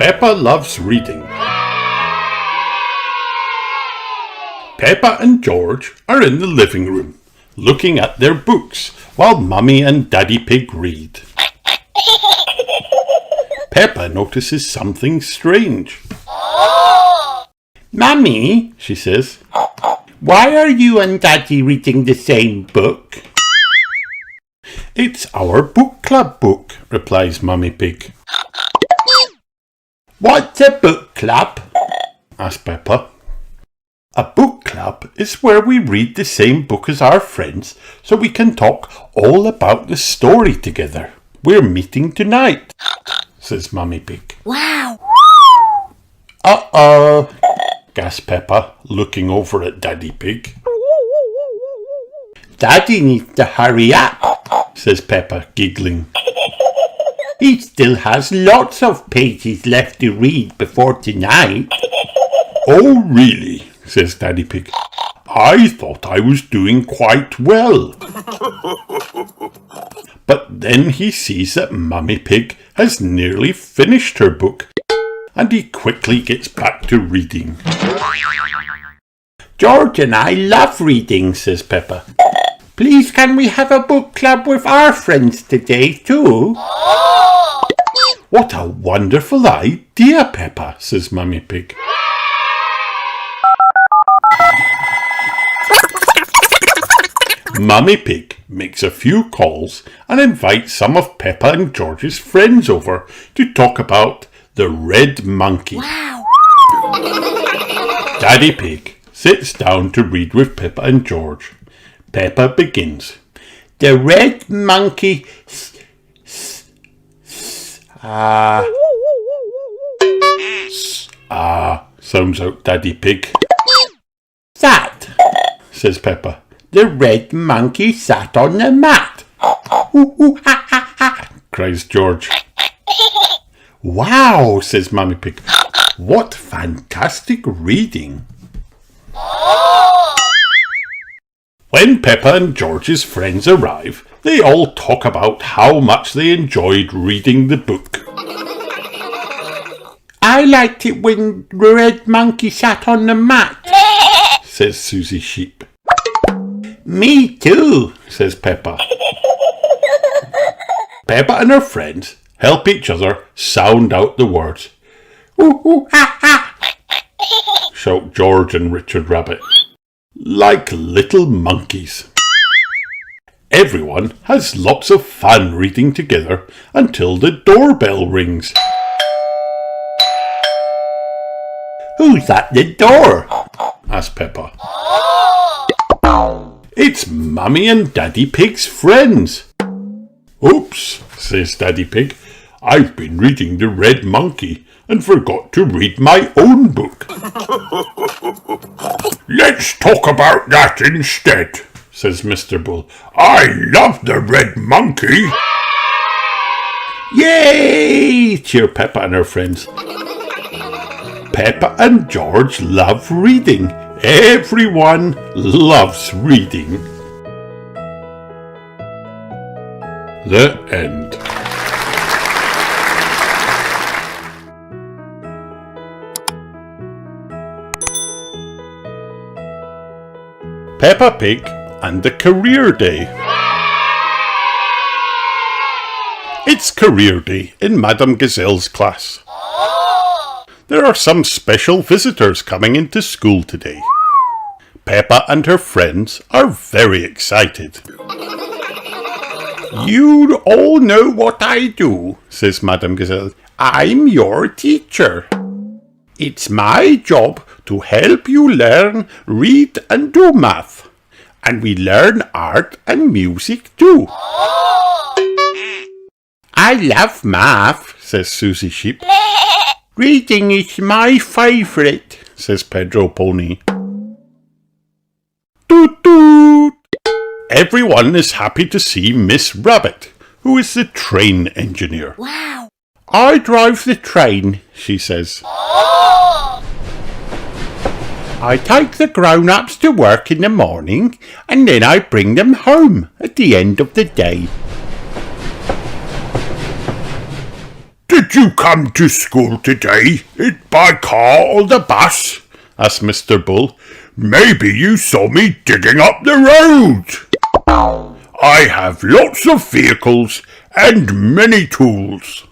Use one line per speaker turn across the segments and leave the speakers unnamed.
Peppa loves reading. Peppa and George are in the living room, looking at their books while Mummy and Daddy Pig read. Peppa notices something strange. "Mummy," she says, "why are you and Daddy reading the same book?" "It's our book club book," replies Mummy Pig. "What's a book club?" asks Peppa. "A book club is where we read the same book as our friends so we can talk all about the story together. We're meeting tonight," says Mummy Pig.
Wow!
"Uh-oh," gasps Peppa, looking over at Daddy Pig. "Daddy needs to hurry up," says Peppa, giggling. "He still has lots of pages left to read before tonight." "Oh, really?" says Daddy Pig. "I thought I was doing quite well." But then he sees that Mummy Pig has nearly finished her book, and he quickly gets back to reading. "George and I love reading," says Peppa. "Please can we have a book club with our friends today too?" "What a wonderful idea, Peppa," says Mummy Pig. Mummy Pig makes a few calls and invites some of Peppa and George's friends over to talk about the red monkey.
Wow!
Daddy Pig sits down to read with Peppa and George. Peppa begins. "The red monkey sounds out Daddy Pig. "Sat," says Peppa. "The red monkey sat on the mat." "Ooh, ooh, ha, ha, ha," cries George. "Wow," says Mummy Pig. "What fantastic reading." When Peppa and George's friends arrive, they all talk about how much they enjoyed reading the book. "I liked it when the red monkey sat on the mat," says Susie Sheep. "Me too," says Peppa. Peppa and her friends help each other sound out the words. "Ooh, ooh, ha, ha," shout George and Richard Rabbit, like little monkeys. Everyone has lots of fun reading together until the doorbell rings. "Who's at the door?" asks Peppa. "It's Mummy and Daddy Pig's friends." "Oops," says Daddy Pig. "I've been reading The Red Monkey and forgot to read my own book." "Let's talk about that instead," says Mr. Bull. "I love The Red Monkey." "Yay!" cheer Peppa and her friends. Peppa and George love reading. Everyone loves reading. The end. Peppa Pig and the Career Day. It's Career Day in Madame Gazelle's class. There are some special visitors coming into school today. Peppa and her friends are very excited. "You all know what I do," says Madame Gazelle. "I'm your teacher. It's my job to help you learn, read and do math. And we learn art and music too." "I love math," says Susie Sheep. "Reading is my favourite," says Pedro Pony. Toot toot! Everyone is happy to see Miss Rabbit, who is the train engineer.
Wow!
"I drive the train," she says. "I take the grown-ups to work in the morning and then I bring them home at the end of the day." Did you come to school today? By car or the bus? Asked Mr. Bull. Maybe you saw me digging up the road. I have lots of vehicles and many tools.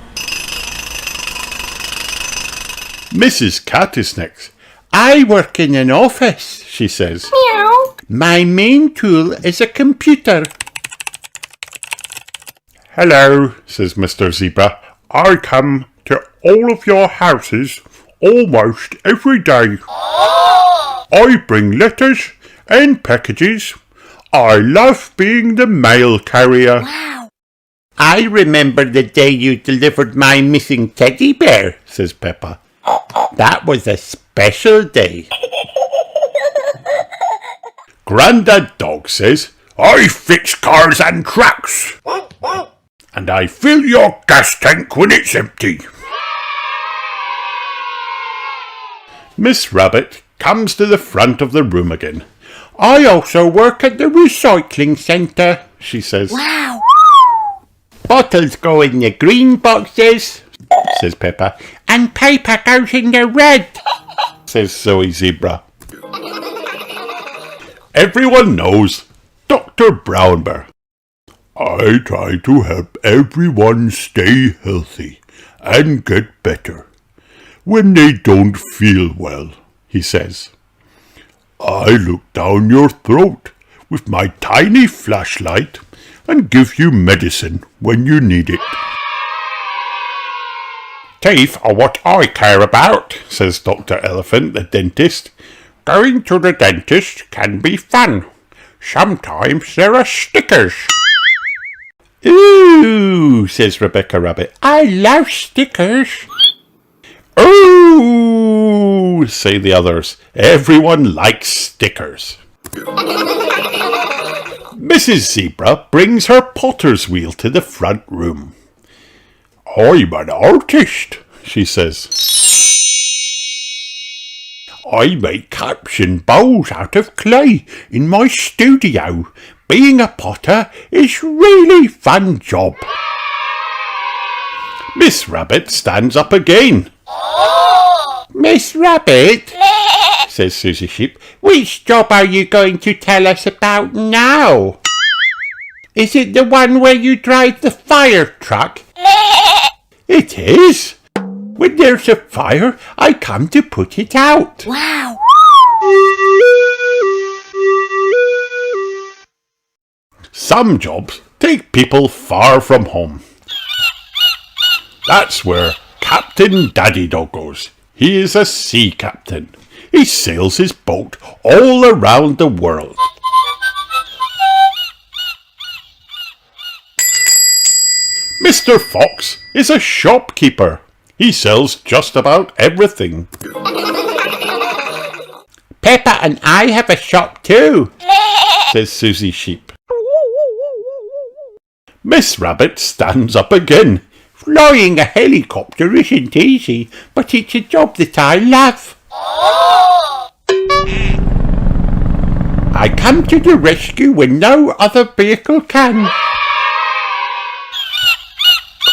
Mrs. Cat is next. I work in an office, she says.
Meow.
My main tool is a computer. Hello, says Mr. Zebra. I come to all of your houses almost every day. I bring letters and packages. I love being the mail carrier.
Wow.
I remember the day you delivered my missing teddy bear, says Peppa. That was a special day. Grandad Dog says, I fix cars and trucks. And I fill your gas tank when it's empty. Miss Rabbit comes to the front of the room again. I also work at the recycling centre, she says.
Wow.
Bottles go in the green boxes, says Peppa, and paper goes in the red, says Zoe Zebra. Everyone knows Dr. Brown Bear. I try to help everyone stay healthy and get better when they don't feel well, he says. I look down your throat with my tiny flashlight and give you medicine when you need it. Teeth are what I care about, says Dr. Elephant, the dentist. Going to the dentist can be fun. Sometimes there are stickers. Ooh, says Rebecca Rabbit. I love stickers. Ooh, say the others. Everyone likes stickers. Mrs. Zebra brings her potter's wheel to the front room. I'm an artist, she says. I make cups and bowls out of clay in my studio. Being a potter is really fun job. Miss Rabbit stands up again. Miss Rabbit, says Susie Sheep, which job are you going to tell us about now? Is it the one where you drive the fire truck? It is. When there's a fire, I come to put it out.
Wow.
Some jobs take people far from home. That's where Captain Daddy Dog goes. He is a sea captain. He sails his boat all around the world. Mr. Fox is a shopkeeper. He sells just about everything. Peppa and I have a shop too, says Susie Sheep. Miss Rabbit stands up again. Flying a helicopter isn't easy, but it's a job that I love. I come to the rescue when no other vehicle can.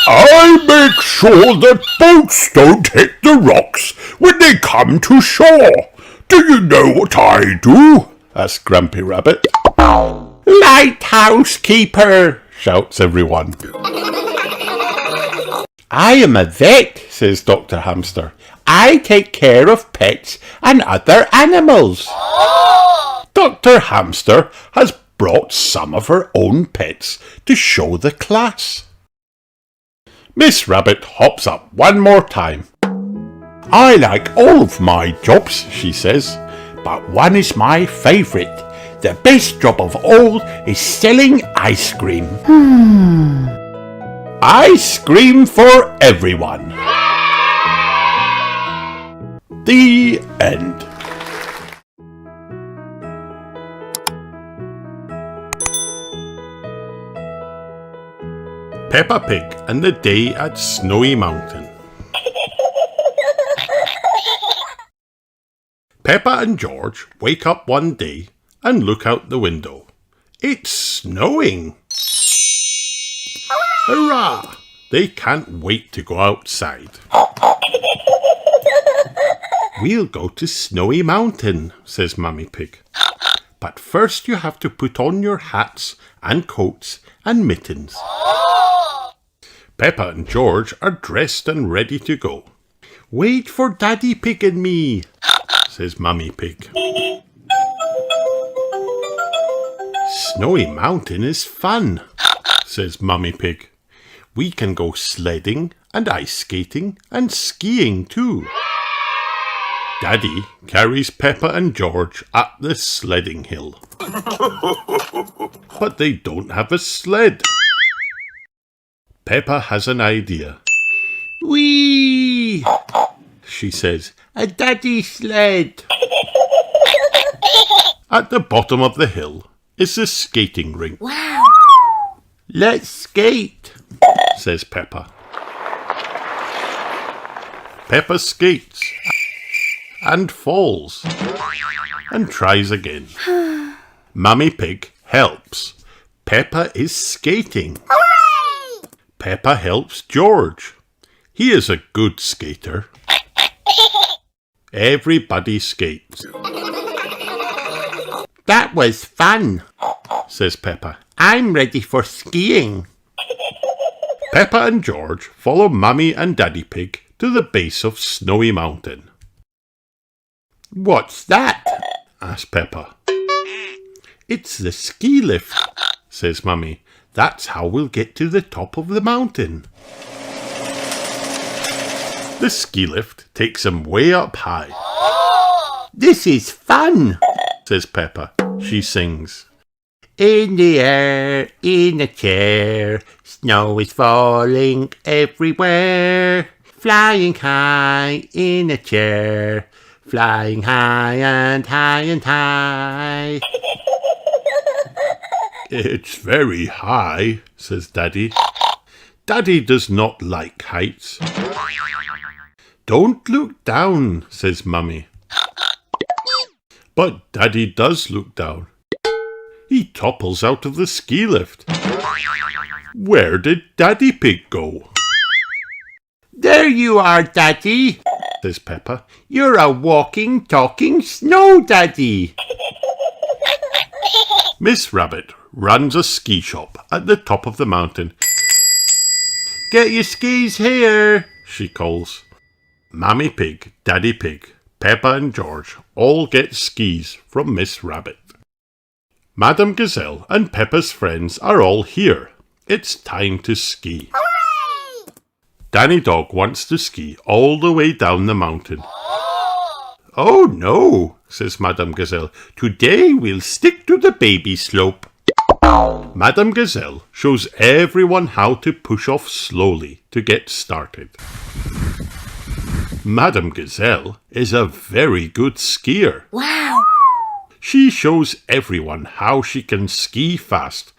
I make sure that boats don't hit the rocks when they come to shore. Do you know what I do? Asked Grumpy Rabbit. Lighthouse keeper, shouts everyone. I am a vet, says Dr. Hamster. I take care of pets and other animals. Dr. Hamster has brought some of her own pets to show the class. Miss Rabbit hops up one more time. I like all of my jobs, she says, but one is my favourite. The best job of all is selling ice cream. Ice cream for everyone. The end. Peppa Pig and the Day at Snowy Mountain. Peppa and George wake up one day and look out the window. It's snowing. Hurrah! They can't wait to go outside. We'll go to Snowy Mountain, says Mummy Pig. But first you have to put on your hats and coats and mittens. Peppa and George are dressed and ready to go. Wait for Daddy Pig and me, says Mummy Pig. Snowy Mountain is fun, says Mummy Pig. We can go sledding and ice skating and skiing too. Daddy carries Peppa and George up the sledding hill. But they don't have a sled. Peppa has an idea. Whee! She says, a daddy sled. At the bottom of the hill is the skating rink.
Wow!
Let's skate, says Peppa. Peppa skates and falls and tries again. Mummy Pig helps. Peppa is skating.
Hooray!
Peppa helps George. He is a good skater. Everybody skates. That was fun, says Peppa. I'm ready for skiing. Peppa and George follow Mummy and Daddy Pig to the base of Snowy Mountain. What's that? asks Peppa. It's the ski lift, says Mummy. That's how we'll get to the top of the mountain. The ski lift takes them way up high. This is fun, says Peppa. She sings. In the air, in a chair, snow is falling everywhere. Flying high in a chair, flying high and high and high. It's very high, says Daddy. Daddy does not like heights. Don't look down, says Mummy. But Daddy does look down. He topples out of the ski lift. Where did Daddy Pig go? There you are, Daddy, says Peppa. You're a walking, talking snow daddy. Miss Rabbit runs a ski shop at the top of the mountain. Get your skis here, she calls. Mummy Pig, Daddy Pig, Peppa and George all get skis from Miss Rabbit. Madame Gazelle and Peppa's friends are all here. It's time to ski.
Hooray!
Danny Dog wants to ski all the way down the mountain. Oh no, says Madame Gazelle. Today we'll stick to the baby slope. Madame Gazelle shows everyone how to push off slowly to get started. Madame Gazelle is a very good skier.
Wow!
She shows everyone how she can ski fast.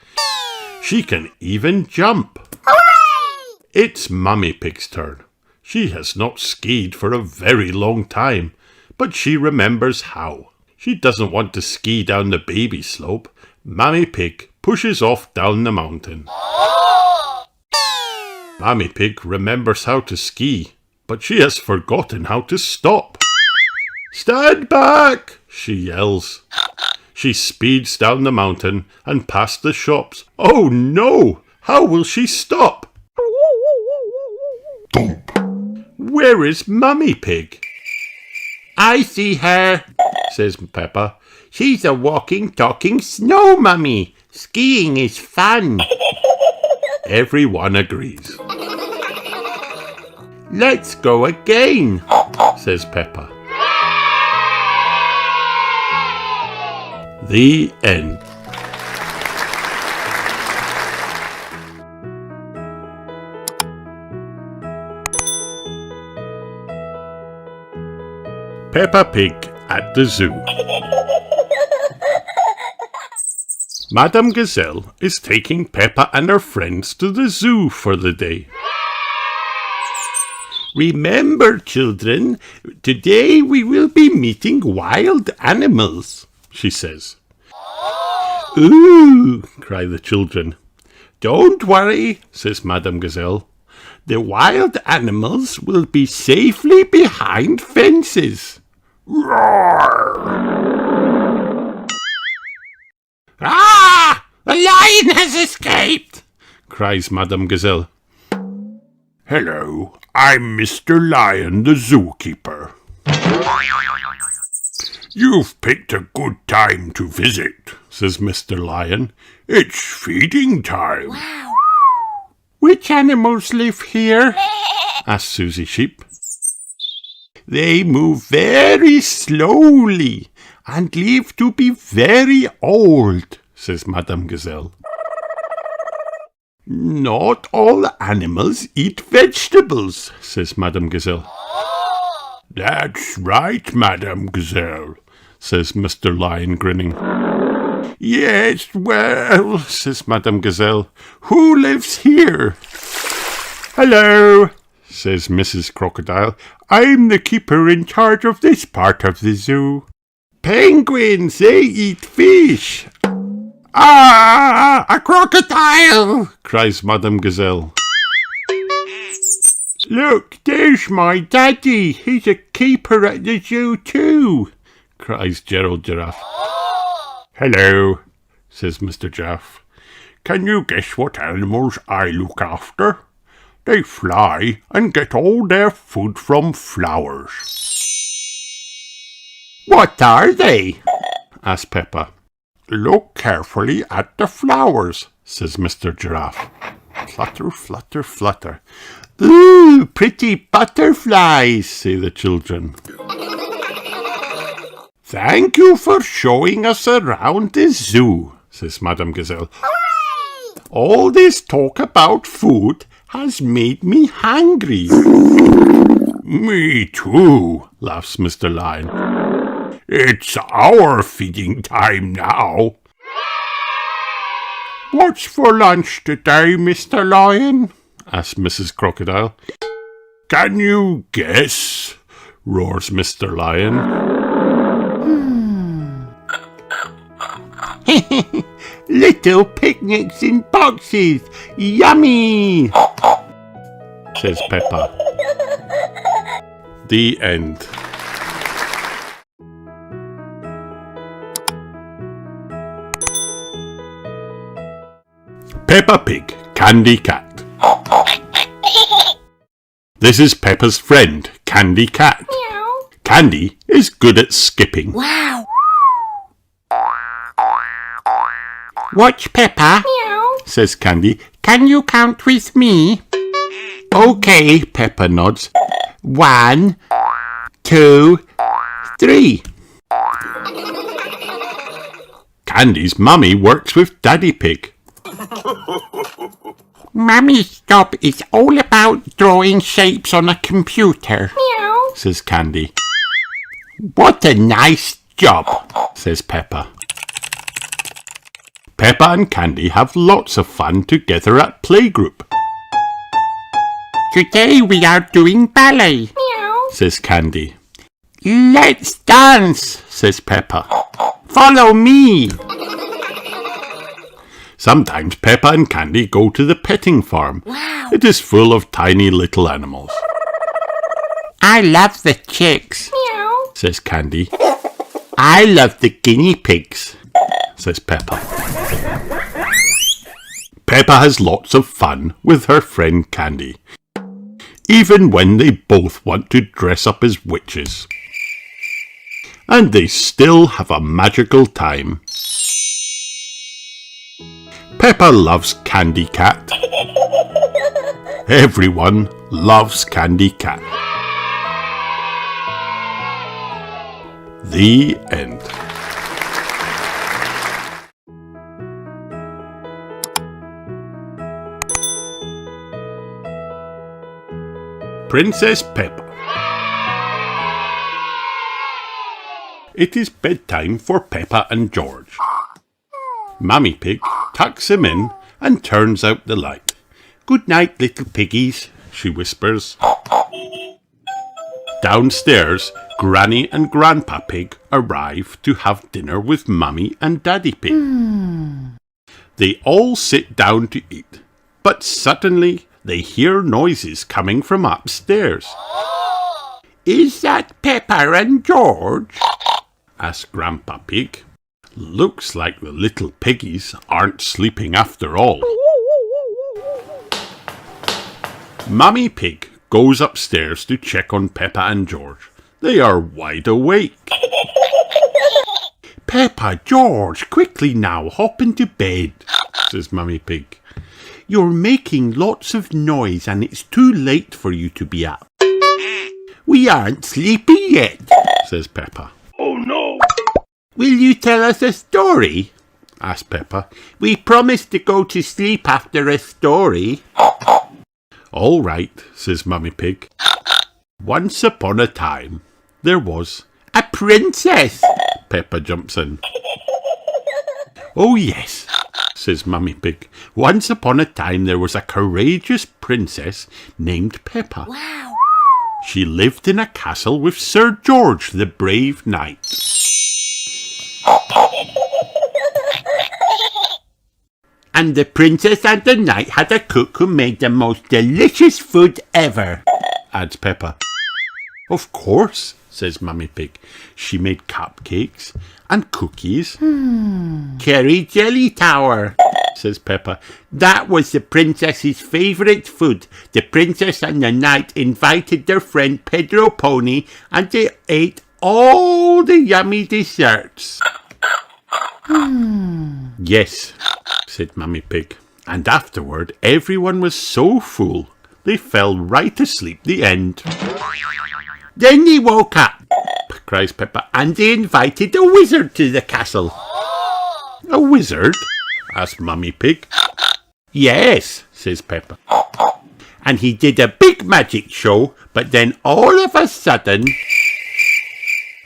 She can even jump.
Hooray!
It's Mummy Pig's turn. She has not skied for a very long time, but she remembers how. She doesn't want to ski down the baby slope. Mummy Pig pushes off down the mountain. Mummy Pig remembers how to ski, but she has forgotten how to stop. Stand back, she yells. She speeds down the mountain and past the shops. Oh no! How will she stop? Where is Mummy Pig? I see her, says Peppa. She's a walking, talking snow mummy. Skiing is fun. Everyone agrees. Let's go again, says Peppa. The end. Peppa Pig at the zoo. Madame Gazelle is taking Peppa and her friends to the zoo for the day. Remember, children, today we will be meeting wild animals, she says. Ooh, cry the children. Don't worry, says Madame Gazelle. The wild animals will be safely behind fences. Roar! Ah! A lion has escaped! Cries Madame Gazelle. Hello, I'm Mr. Lion, the zookeeper. You've picked a good time to visit, says Mr. Lion. It's feeding time.
Wow.
Which animals live here? asked Susie Sheep. They move very slowly and live to be very old, says Madame Gazelle. Not all animals eat vegetables, says Madame Gazelle. That's right, Madame Gazelle, says Mr. Lion, grinning. Yes, well, says Madame Gazelle, who lives here? Hello, says Mrs. Crocodile. I'm the keeper in charge of this part of the zoo. Penguins, they eat fish. Ah, a crocodile, cries Madame Gazelle. Look, there's my daddy. He's a keeper at the zoo too, cries Gerald Giraffe. Hello, says Mr. Giraffe. Can you guess what animals I look after? They fly and get all their food from flowers. What are they? asked Peppa. Look carefully at the flowers, says Mr. Giraffe. Flutter, flutter, flutter. Ooh, pretty butterflies, say the children. Thank you for showing us around the zoo, says Madame Gazelle.
Hooray!
All this talk about food has made me hungry. Me too, laughs Mr. Lion. It's our feeding time now. What's for lunch today, Mr. Lion? asked Mrs. Crocodile. Can you guess? Roars Mr. Lion. Little picnics in boxes. Yummy! says Peppa. The end. Peppa Pig, Candy Cat. This is Peppa's friend, Candy Cat.
Meow.
Candy is good at skipping.
Wow.
Watch, Peppa,
Meow.
says Candy. Can you count with me? Okay, Peppa nods. 1, 2, 3. Candy's mummy works with Daddy Pig. Mummy's job is all about drawing shapes on a computer,
Meow.
says Candy. What a nice job, says Peppa. Peppa and Candy have lots of fun together at playgroup. Today we are doing ballet,
Meow.
says Candy. Let's dance, says Peppa. Follow me. Sometimes Peppa and Candy go to the petting farm.
Wow.
It is full of tiny little animals. I love the chicks,
Meow.
says Candy. I love the guinea pigs, says Peppa. Peppa has lots of fun with her friend Candy, even when they both want to dress up as witches. And they still have a magical time. Peppa loves Candy Cat. Everyone loves Candy Cat. The end. Princess Peppa. It is bedtime for Peppa and George. Mummy Pig tucks him in and turns out the light. Good night, little piggies, she whispers. Downstairs, Granny and Grandpa Pig arrive to have dinner with Mummy and Daddy Pig. They all sit down to eat, but suddenly they hear noises coming from upstairs. "Is that Peppa and George?" asked Grandpa Pig. Looks like the little piggies aren't sleeping after all. Mummy Pig goes upstairs to check on Peppa and George. They are wide awake. "Peppa, George, quickly now, hop into bed," says Mummy Pig. "You're making lots of noise and it's too late for you to be up." "We aren't sleepy yet," says Peppa.
Oh no!
"Will you tell us a story?" asked Peppa. "We promised to go to sleep after a story." "All right," says Mummy Pig. "Once upon a time, there was a princess." Peppa jumps in. "Oh yes," says Mummy Pig. "Once upon a time there was a courageous princess named Peppa.
Wow.
She lived in a castle with Sir George the brave knight. And the princess and the knight had a cook who made the most delicious food ever," adds Peppa. "Of course," says Mummy Pig. "She made cupcakes and cookies." "Cherry jelly tower," says Peppa. "That was the princess's favourite food. The princess and the knight invited their friend Pedro Pony and they ate all the yummy desserts." "Yes," said Mummy Pig. "And afterward everyone was so full they fell right asleep the end." "Then they woke up," cries Peppa, "and they invited a wizard to the castle." "A wizard?" asked Mummy Pig. "Yes," says Peppa. "And he did a big magic show, but then all of a sudden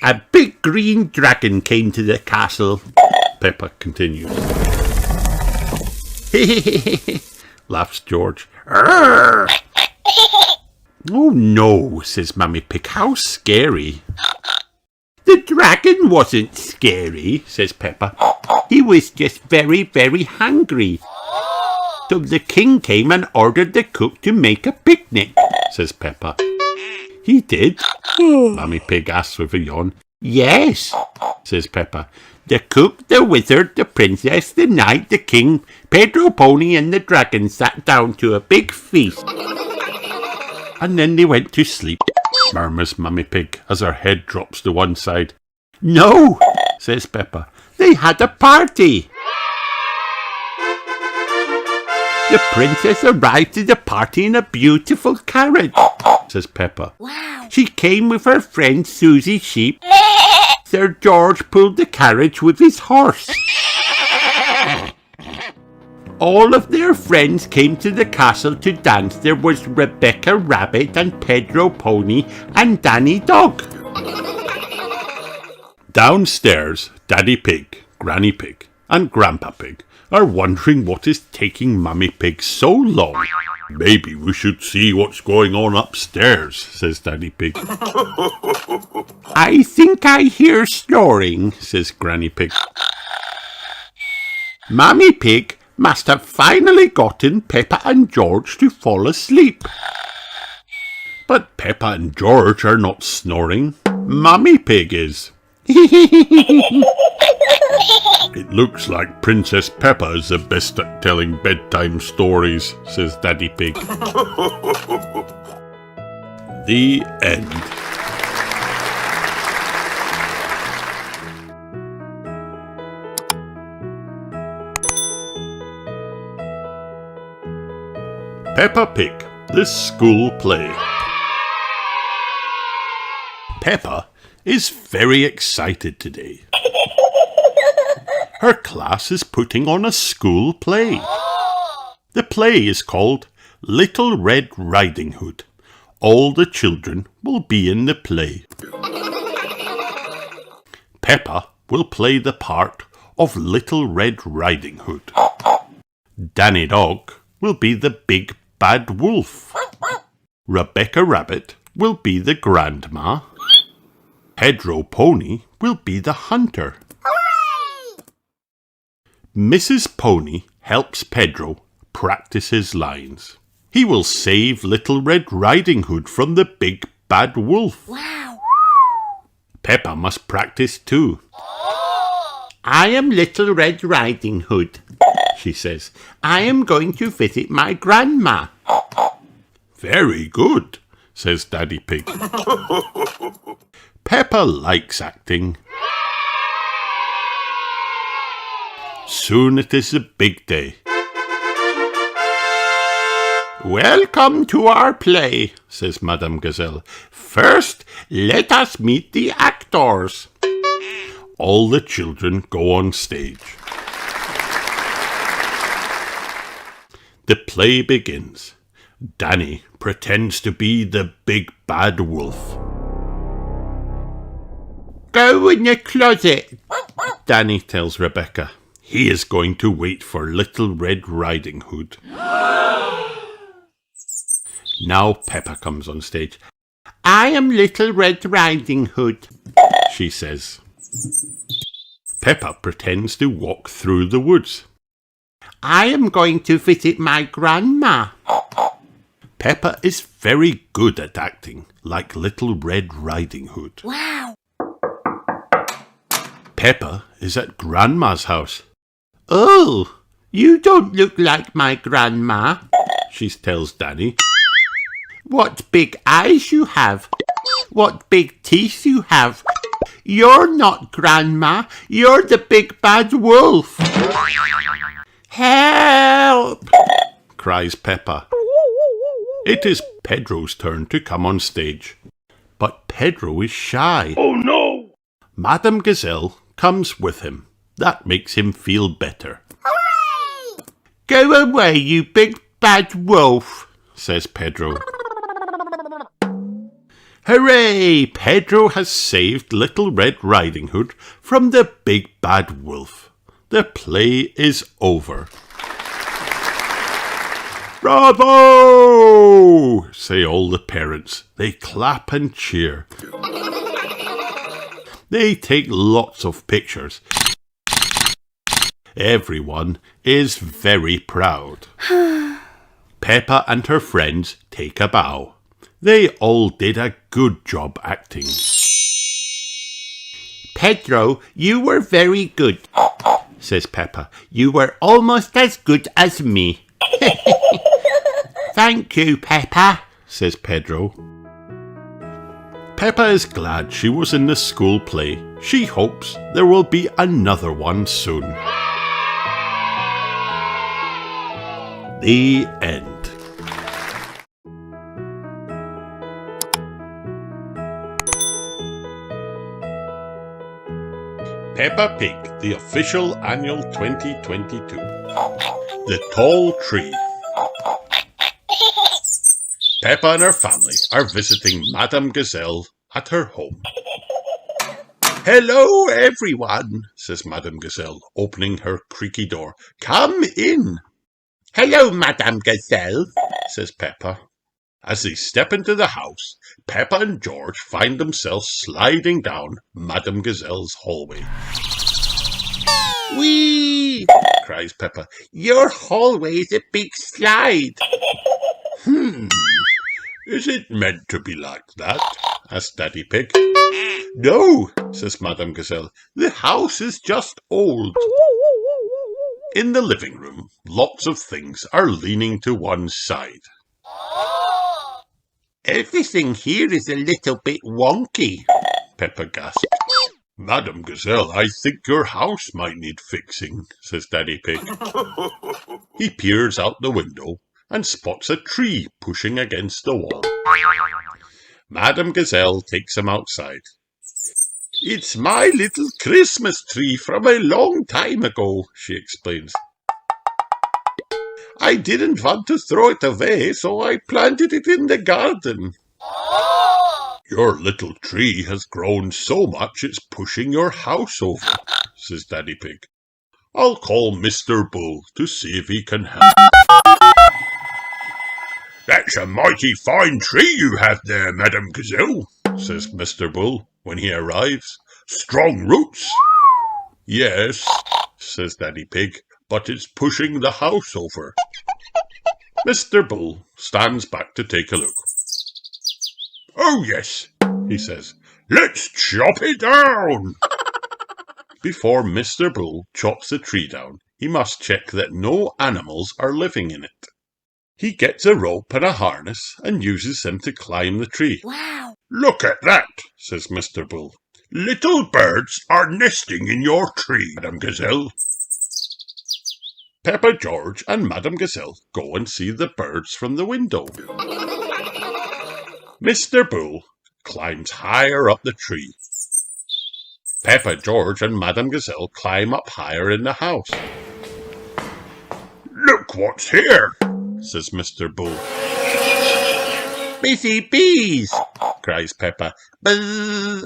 a big green dragon came to the castle." Peppa continues. Laughs George. "Arr!" "Oh no," says Mummy Pig. "How scary." "The dragon wasn't scary," says Peppa. "He was just very, very hungry. So the king came and ordered the cook to make a picnic," says Peppa. "He did?" Mummy Pig asks with a yawn. "Yes," says Peppa. "The cook, the wizard, the princess, the knight, the king, Pedro Pony and the dragon sat down to a big feast. And then they went to sleep," murmurs Mummy Pig as her head drops to one side. "No," says Peppa. "They had a party. The princess arrived at the party in a beautiful carriage," says Peppa.
Wow.
"She came with her friend Susie Sheep. Sir George pulled the carriage with his horse. All of their friends came to the castle to dance. There was Rebecca Rabbit and Pedro Pony and Danny Dog." Downstairs, Daddy Pig, Granny Pig and Grandpa Pig are wondering what is taking Mummy Pig so long. "Maybe we should see what's going on upstairs," says Daddy Pig. "I think I hear snoring," says Granny Pig. "Mummy Pig must have finally gotten Peppa and George to fall asleep." "But Peppa and George are not snoring. Mummy Pig is." "It looks like Princess Peppa is the best at telling bedtime stories," says Daddy Pig. The end. Peppa Pig, the school play. Peppa is very excited today. Her class is putting on a school play. The play is called Little Red Riding Hood. All the children will be in the play. Peppa will play the part of Little Red Riding Hood. Danny Dog will be the big bad wolf. Rebecca Rabbit will be the grandma. Pedro Pony will be the hunter.
Hooray!
Mrs. Pony helps Pedro practice his lines. He will save Little Red Riding Hood from the big bad wolf.
Wow.
Peppa must practice too. I am Little Red Riding Hood, she says. I am going to visit my grandma. Very good, says Daddy Pig. Peppa likes acting. Soon it is the big day. Welcome to our play, says Madame Gazelle. First, let us meet the actors. All the children go on stage. The play begins. Danny pretends to be the big bad wolf. Go in the closet, Danny tells Rebecca. He is going to wait for Little Red Riding Hood. Now Peppa comes on stage. I am Little Red Riding Hood, she says. Peppa pretends to walk through the woods. I am going to visit my grandma. Peppa is very good at acting, like Little Red Riding Hood.
Wow.
Peppa is at Grandma's house. Oh, you don't look like my grandma, she tells Danny. What big eyes you have. What big teeth you have. You're not Grandma. You're the big bad wolf. Help! Cries Peppa. It is Pedro's turn to come on stage. But Pedro is shy.
Oh no!
Madame Gazelle comes with him. That makes him feel better.
Hooray!
Go away, you big bad wolf, says Pedro. Hooray! Pedro has saved Little Red Riding Hood from the big bad wolf. The play is over. Bravo! Say all the parents. They clap and cheer. They take lots of pictures. Everyone is very proud. Peppa and her friends take a bow. They all did a good job acting. Pedro, you were very good, says Peppa. You were almost as good as me. Thank you, Peppa, says Pedro. Peppa is glad she was in the school play. She hopes there will be another one soon. The end. Peppa Pig, the official annual 2022. The Tall Tree. Peppa and her family are visiting Madame Gazelle at her home. Hello, everyone, says Madame Gazelle, opening her creaky door. Come in. Hello, Madame Gazelle, says Peppa. As they step into the house, Peppa and George find themselves sliding down Madame Gazelle's hallway. Whee! Cries Peppa. Your hallway is a big slide. Is it meant to be like that? Asked Daddy Pig. No, says Madame Gazelle. The house is just old. In the living room, lots of things are leaning to one side. Everything here is a little bit wonky, Peppa gasped. Madame Gazelle, I think your house might need fixing, says Daddy Pig. He peers out the window and spots a tree pushing against the wall. Madame Gazelle takes him outside. It's my little Christmas tree from a long time ago, she explains. I didn't want to throw it away, so I planted it in the garden. Your little tree has grown so much it's pushing your house over, says Daddy Pig. I'll call Mr. Bull to see if he can help. That's a mighty fine tree you have there, Madame Gazelle, says Mr. Bull when he arrives. Strong roots. Yes, says Daddy Pig, but it's pushing the house over.
Mr. Bull stands back to take a look. "Oh yes," he says, "let's chop it down." Before Mr. Bull chops the tree down, he must check that no animals are living in it. He gets a rope and a harness and uses them to climb the tree.
Wow.
"Look at that," says Mr. Bull. "Little birds are nesting in your tree, Madam Gazelle." Peppa George and Madam Gazelle go and see the birds from the window. Mr. Bull climbs higher up the tree. Peppa George and Madam Gazelle climb up higher in the house. "Look what's here," says Mr. Bull.
Busy bees,
cries Peppa.
buzz.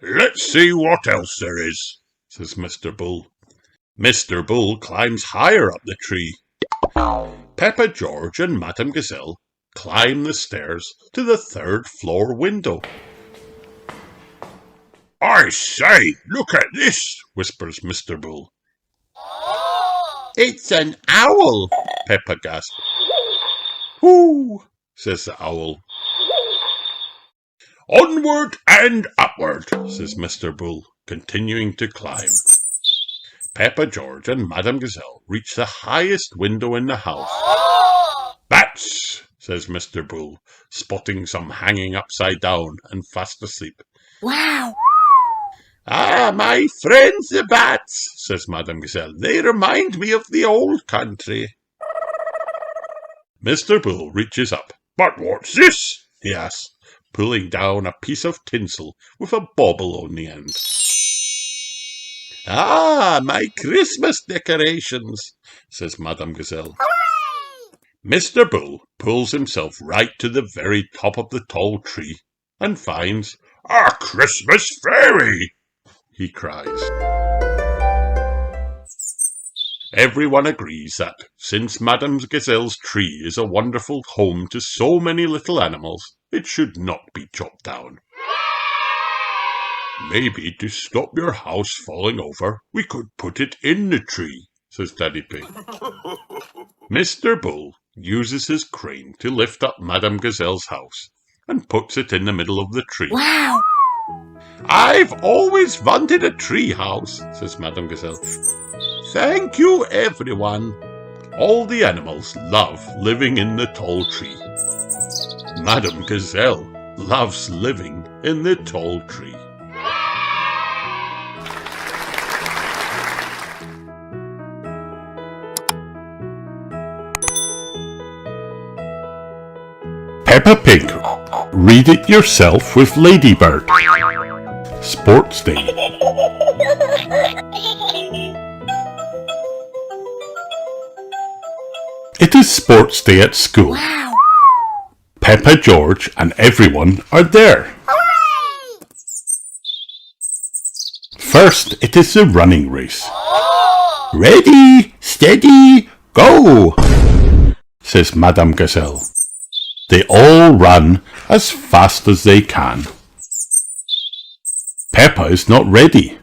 "Let's see what else there is," says Mr. Bull. Mr. Bull climbs higher up the tree. Peppa George and Madam Gazelle climb the stairs to the third floor window. "I say, look at this," whispers Mr. Bull.
It's an owl,
Peppa gasps. "Whoo," says the owl. "Onward and upward," says Mr. Bull, continuing to climb. Peppa George and Madam Gazelle reach the highest window in the house. "Bats," says Mr. Bull, spotting some hanging upside down and fast asleep.
Wow.
Ah, my friends the bats, says Madame Gazelle. They remind me of the old country.
Mr. Bull reaches up. "But what's this?" he asks, pulling down a piece of tinsel with a bauble on the end.
Ah, my Christmas decorations, says Madame Gazelle.
Hooray!
Mr. Bull pulls himself right to the very top of the tall tree and finds a Christmas fairy, he cries. Everyone agrees that, since Madame Gazelle's tree is a wonderful home to so many little animals, it should not be chopped down. "Maybe to stop your house falling over, we could put it in the tree," says Daddy Pig. Mr. Bull uses his crane to lift up Madame Gazelle's house and puts it in the middle of the tree.
Wow!
"I've always wanted a tree house," says Madame Gazelle. "Thank you, everyone." All the animals love living in the tall tree. Madame Gazelle loves living in the tall tree. Peppa Pig. Read it yourself with Ladybird. Sports Day. It is sports day at school.
Wow!
Peppa, George and everyone are there.
Hooray!
First, it is the running race. "Ready, steady, go," says Madame Gazelle. They all run as fast as they can. Peppa is not ready.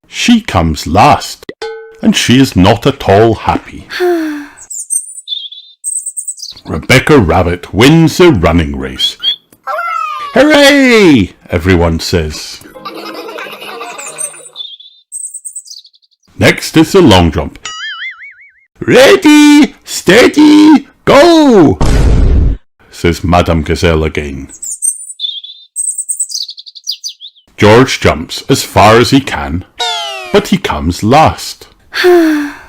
She comes last, and she is not at all happy. Rebecca Rabbit wins the running race. "Hooray!" everyone says. Next is the long jump. "Ready, steady, go," says Madame Gazelle again. George jumps as far as he can, but he comes last.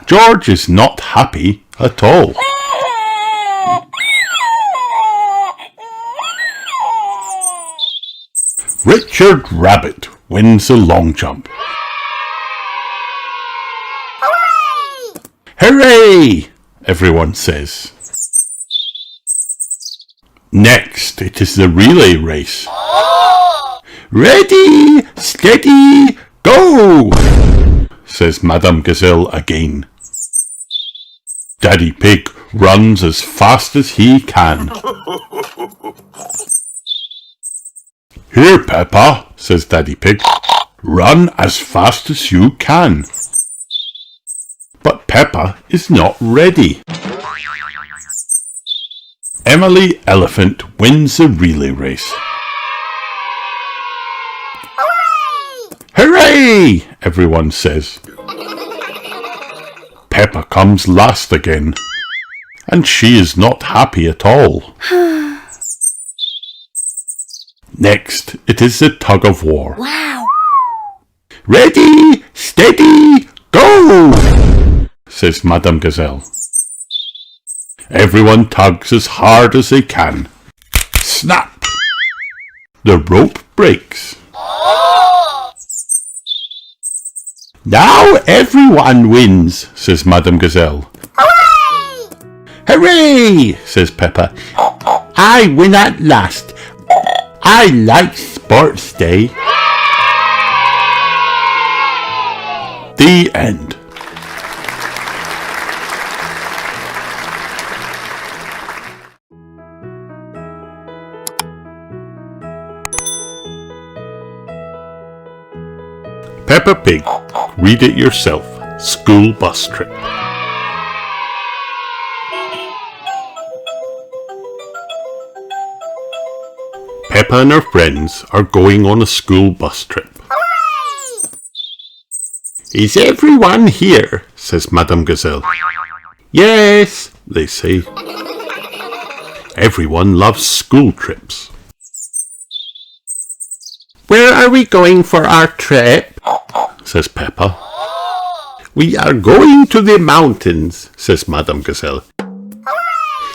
George is not happy at all. Richard Rabbit wins the long jump.
Hooray!
"Hooray!" everyone says. Next, it is the relay race. "Ready, steady, go," says Madame Gazelle again. Daddy Pig runs as fast as he can. "Here, Peppa," says Daddy Pig. "Run as fast as you can." But Peppa is not ready.
Emily Elephant wins the relay race. Hooray! Everyone says. Peppa comes last again, and she is not happy at all. Next, it is the tug of war.
Wow.
Ready, steady, go! Says Madame Gazelle. Everyone tugs as hard as they can. Snap! The rope breaks. Now everyone wins, says Madame Gazelle.
Hooray!
Hooray, says Peppa. I win at last. I like sports day. The end. Peppa Pig. Read it yourself. School bus trip. Peppa and her friends are going on a school bus trip.
Hooray!
Is everyone here? Says Madame Gazelle. Yes, they say. Everyone loves school trips. Where are we going for our trip? Says Peppa. We are going to the mountains, says Madame Gazelle.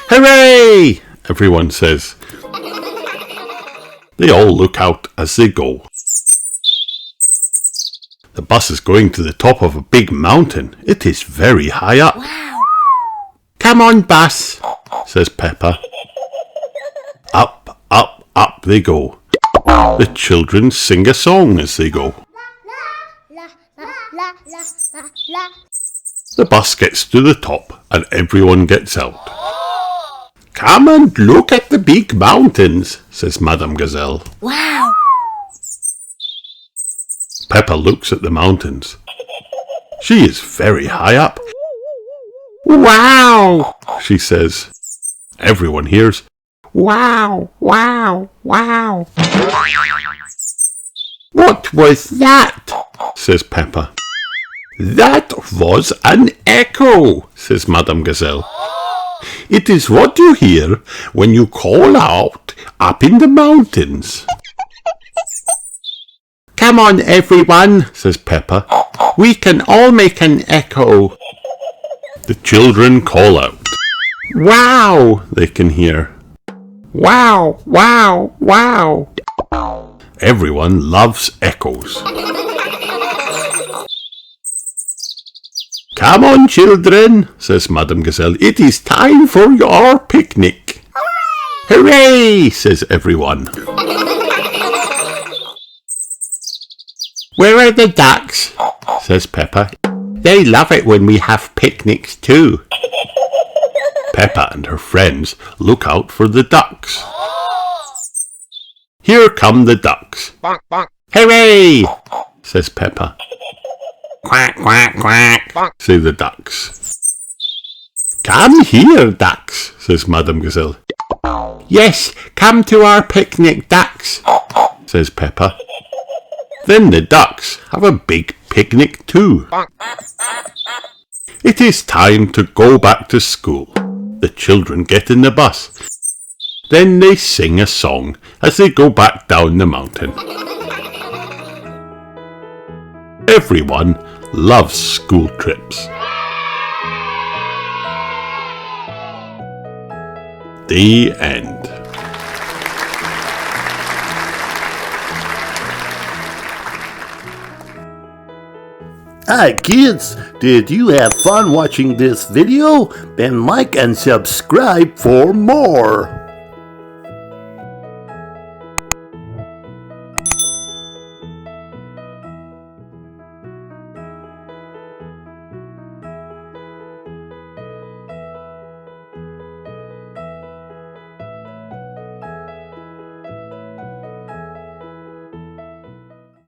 Hooray! Everyone says. They all look out as they go. The bus is going to the top of a big mountain. It is very high up.
Wow.
Come on, bus, says Peppa. Up, up, up they go. The children sing a song as they go. The bus gets to the top and everyone gets out. Come and look at the big mountains, says Madame Gazelle.
Wow.
Peppa looks at the mountains. She is very high up. Wow, she says. Everyone hears, wow, wow, wow. What was that? Says Peppa. That was an echo, says Madame Gazelle. It is what you hear when you call out up in the mountains. Come on, everyone, says Peppa. We can all make an echo. The children call out. Wow, they can hear. Wow, wow, wow. Everyone loves echoes. Come on, children, says Madame Gazelle. It is time for your picnic. Hooray, says everyone. Where are the ducks? Says Peppa. They love it when we have picnics too. Peppa and her friends look out for the ducks. Here come the ducks. Hooray, says Peppa. Quack, quack, quack, say the ducks. Come here, ducks, says Madame Gazelle. Yes, come to our picnic, ducks, says Peppa. Then the ducks have a big picnic too. It is time to go back to school. The children get in the bus. Then they sing a song as they go back down the mountain. Everyone loves school trips. The end.
Hi kids, did you have fun watching this video? Then like and subscribe for more.